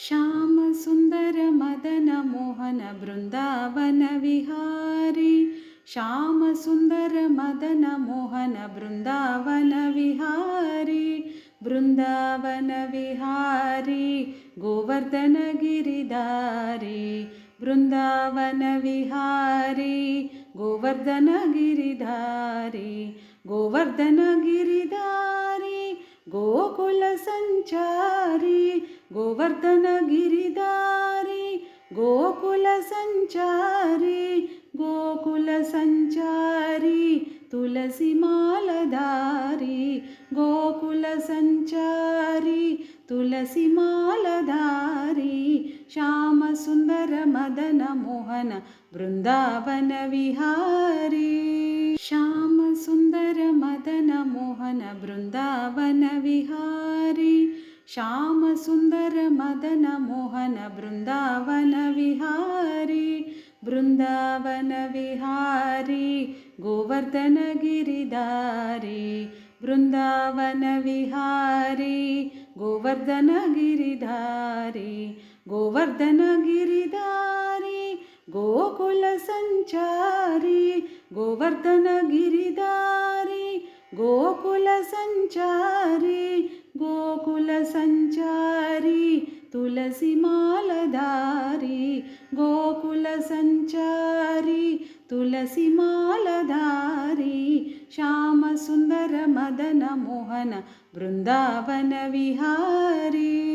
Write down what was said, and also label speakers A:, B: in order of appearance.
A: श्याम सुंदर मदन मोहन बृंदावन विहारी। श्याम सुंदर मदन मोहन बृंदावन विहारी। बृंदावन विहारी गोवर्धन गिरिधारी। बृंदावन विहारी गोवर्धन गिरिधारी। गोवर्धन गिरिधारी गोकुल संचारी। गोवर्धन गिरिधारी गोकुल संचारी। गोकुल संचारी तुलसी मालधारी। गोकुल संचारी तुलसी मालधारी। श्याम सुंदर मदन मोहन बृंदावन विहारी। श्याम सुंदर मदन मोहन बृंदावन विहारी। श्याम सुंदर मदन मोहन बृंदावन विहारी। बृंदावन विहारी गोवर्धन गिरिधारी। बृंदावन विहारी गोवर्धन गिरिधारी। गोवर्धन गिरिधारी गोकुल संचारी। गोवर्धन गिरिधारी गोकुल संचारी। गोकुल संचारी तुलसी मालधारी। गोकुल संचारी तुलसी मालधारी। श्याम सुंदर मदन मोहन बृंदावन विहारी।